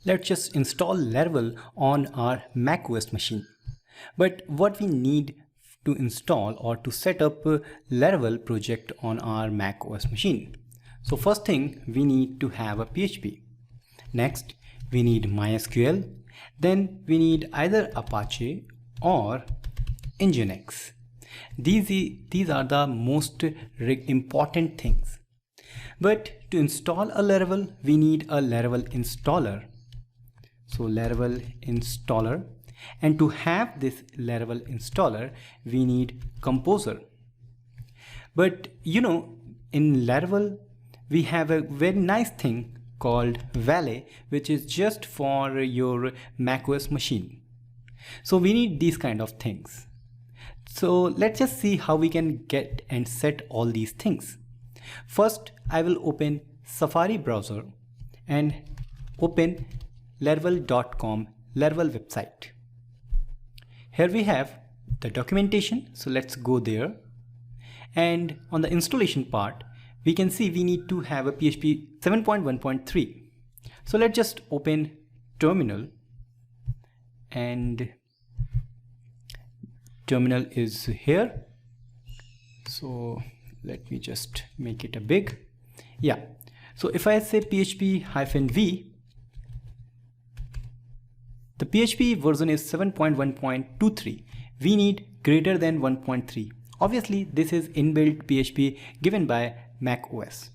Let's just install Laravel on our macOS machine. But what we need to install or to set up a Laravel project on our macOS machine. So first thing, we need to have a PHP. Next, we need MySQL. Then we need either Apache or Nginx. These are the most important things. But to install a Laravel, we need a Laravel installer. So Laravel installer, and to have this Laravel installer, we need Composer. But you know, in Laravel, we have a very nice thing called Valet, which is just for your macOS machine. So we need these kind of things. So let's just see how we can get and set all these things. First, I will open Safari browser and open laravel.com Laravel website. Here we have the documentation, so let's go there. And on the installation part, we can see we need to have a PHP 7.1.3. So let's just open terminal, and terminal is here. So let me just make it a big. Yeah. So if I say php-v, the PHP version is 7.1.23. We need greater than 1.3. Obviously, this is inbuilt PHP given by macOS.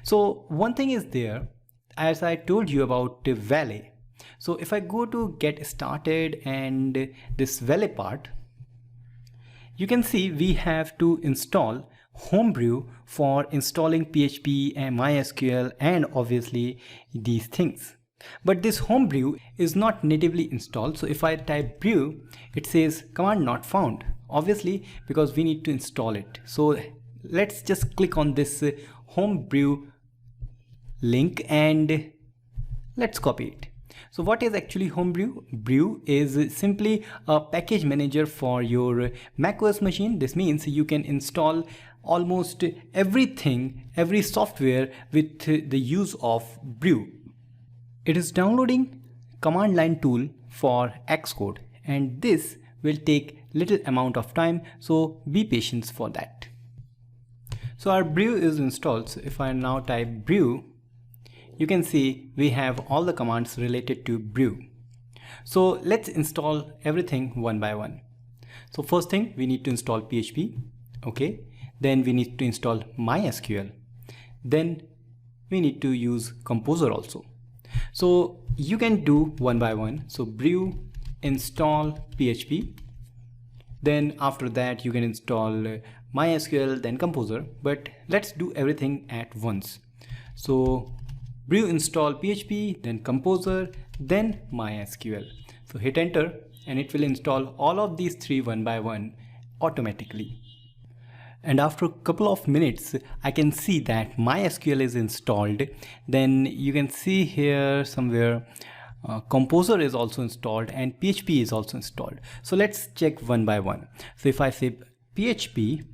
So one thing is there, as I told you about the Valet. So if I go to get started and this Valet part, you can see we have to install Homebrew for installing PHP and MySQL and obviously these things. But this Homebrew is not natively installed. So if I type brew, it says command not found, obviously because we need to install it. So let's just click on this Homebrew link and let's copy it. So what is actually Homebrew? Brew is simply a package manager for your macOS machine. This means you can install almost everything, every software with the use of Brew. It is downloading command line tool for Xcode, and this will take little amount of time, so be patient for that. So our brew is installed. So if I now type brew, you can see we have all the commands related to brew. So let's install everything one by one. So first thing, we need to install PHP. Okay. Then we need to install MySQL. Then we need to use Composer also. So you can do one by one. So brew, install PHP. Then after that you can install MySQL, then Composer. But let's do everything at once. So brew, install PHP, then Composer, then MySQL. So hit enter and it will install all of these three one by one automatically. And after a couple of minutes, I can see that MySQL is installed. Then you can see here somewhere Composer is also installed and PHP is also installed. So let's check one by one. So if I say PHP-v,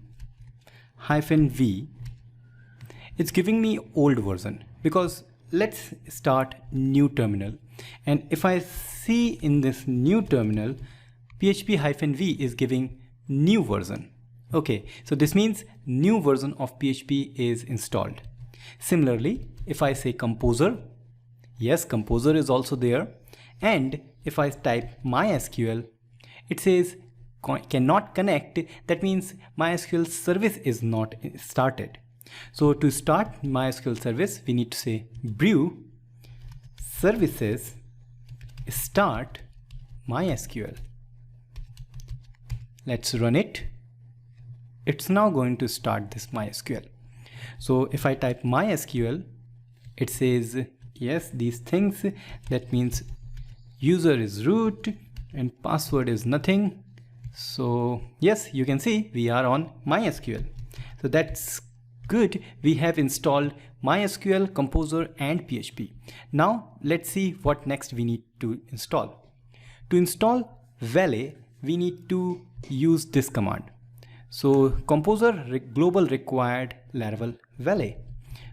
it's giving me old version, because let's start new terminal. And if I see in this new terminal, PHP-v is giving new version. Okay, so this means new version of PHP is installed. Similarly, if I say Composer, yes, Composer is also there. And if I type MySQL, it says cannot connect. That means MySQL service is not started. So to start MySQL service, we need to say brew services start MySQL. Let's run it. It's now going to start this MySQL. So if I type MySQL, it says yes, these things. That means user is root and password is nothing. So yes, you can see we are on MySQL. So that's good. We have installed MySQL, Composer and PHP. Now let's see what next we need to install. To install Valet, we need to use this command. So Composer global required Laravel Valet.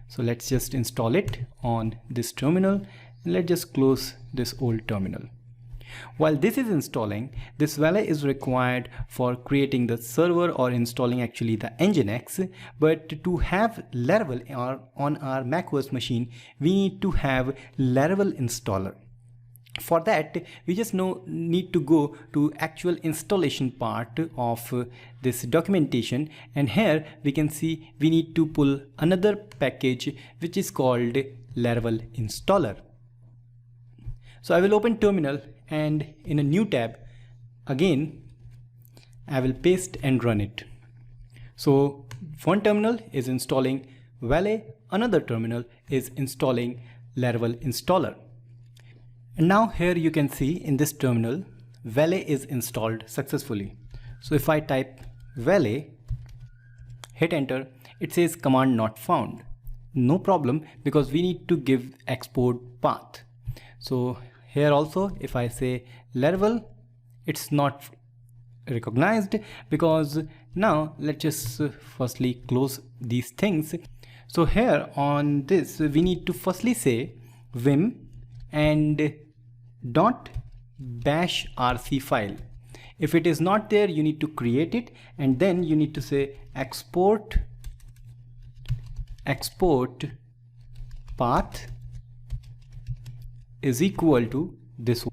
So let's just install it on this terminal And let's just close this old terminal. While this is installing, this valet is required for creating the server or installing actually the Nginx. But to have Laravel on our macOS machine, we need to have Laravel installer. For that, we just need to go to actual installation part of this documentation, and here we can see we need to pull another package which is called Laravel installer. So I will open terminal, and in a new tab again I will paste and run it. So one terminal is installing Valet, another terminal is installing Laravel installer. And now here you can see in this terminal Valet is installed successfully. So if I type Valet, hit enter, it says command not found. No problem, because we need to give export path. So here also if I say Laravel, it's not recognized, because now let's just firstly close these things. So here on this we need to firstly say vim and .bash rc file. If it is not there, you need to create it, and then you need to say export path is equal to this.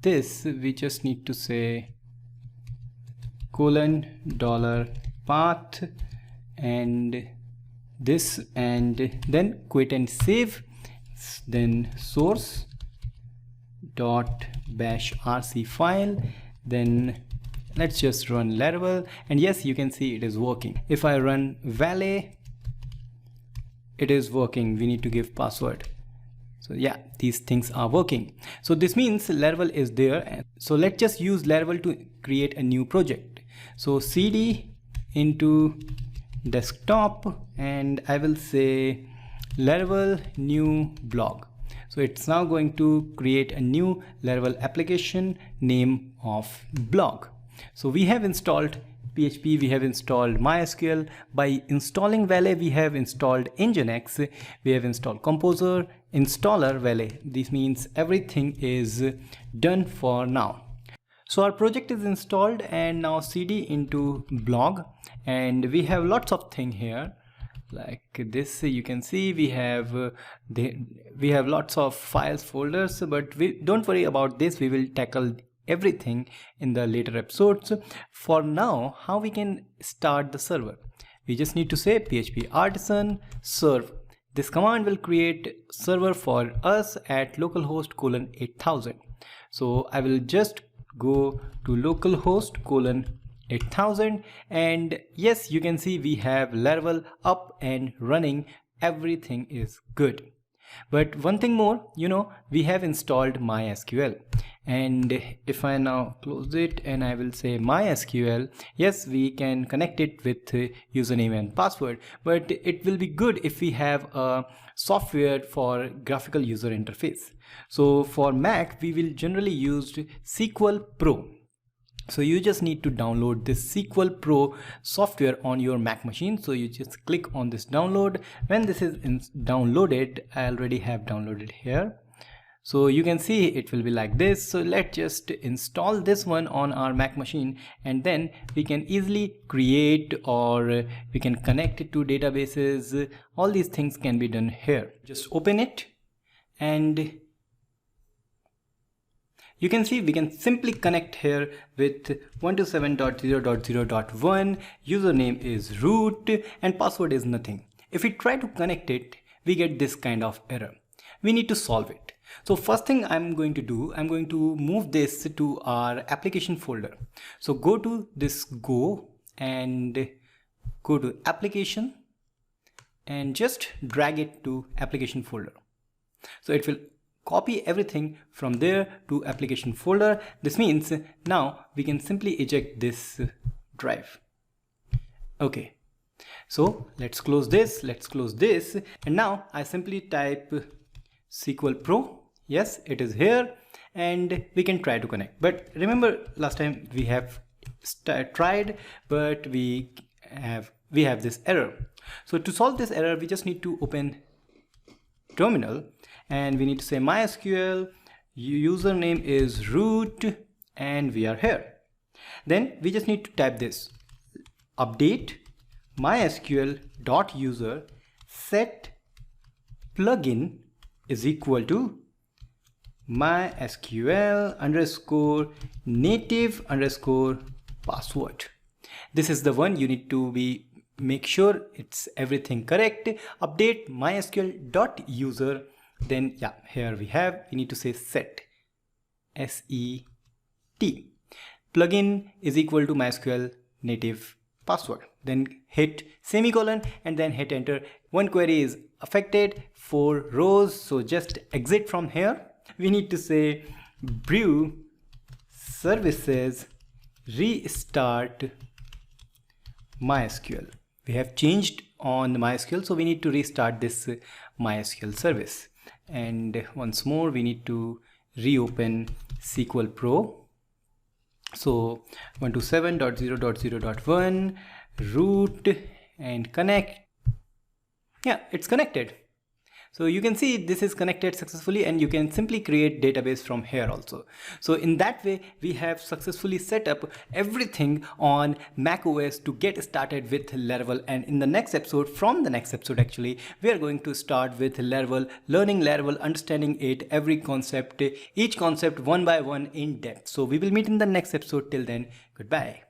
This we just need to say $path and this, and then quit and save, then source .bash rc file, then let's just run Laravel, and yes, you can see it is working. If I run Valet, it is working. We need to give password. So yeah, these things are working. So this means Laravel is there. So let's just use Laravel to create a new project. So cd into desktop, and I will say Laravel new blog. So it's now going to create a new Laravel application name of blog. So we have installed PHP, we have installed MySQL. By installing Valet, we have installed Nginx, we have installed Composer, installer Valet. This means everything is done for now. So our project is installed, and now cd into blog, and we have lots of things here. Like this, you can see we have lots of files, folders, but don't worry about this. We will tackle everything in the later episodes. For now, how we can start the server? We just need to say php artisan serve. This command will create server for us at localhost :8000. So I will just go to localhost :8000, and yes, you can see we have Laravel up and running. Everything is good. But one thing more, we have installed MySQL, and if I now close it and I will say MySQL, yes, we can connect it with username and password, but it will be good if we have a software for graphical user interface. So for Mac, we will generally use SQL Pro. So you just need to download this SQL Pro software on your Mac machine. So you just click on this download. When this is downloaded, I already have downloaded here. So you can see it will be like this. So let's just install this one on our Mac machine, and then we can easily create, or we can connect it to databases. All these things can be done here. Just open it, and you can see we can simply connect here with 127.0.0.1, username is root, and password is nothing. If we try to connect it, we get this kind of error. We need to solve it. So first thing I'm going to do, I'm going to move this to our application folder. So go to this and go to application and just drag it to application folder. So it will copy everything from there to application folder. This means now we can simply eject this drive. Okay, so let's close this, and now I simply type SQL Pro. Yes, it is here, and we can try to connect. But remember, last time we have tried, but we have this error. So to solve this error, we just need to open terminal, and we need to say MySQL, username is root, and we are here. Then we just need to type this: update mysql.user set plugin is equal to mysql underscore native underscore password. This is the one you need to make sure it's everything correct. Update mysql.user. Then yeah, here we need to say set set plugin is equal to mysql native password. Then hit semicolon and then hit enter. One query is affected, 4 rows, so just exit from here. We need to say brew services restart MySQL. We have changed on MySQL, so we need to restart this MySQL service. And once more, we need to reopen SQL Pro. So 127.0.0.1 root and connect. Yeah, it's connected. So you can see this is connected successfully, and you can simply create database from here also. So in that way, we have successfully set up everything on macOS to get started with Laravel. And in the next episode, actually, we are going to start with Laravel, learning Laravel, understanding it, every concept, each concept one by one in depth. So we will meet in the next episode. Till then, goodbye.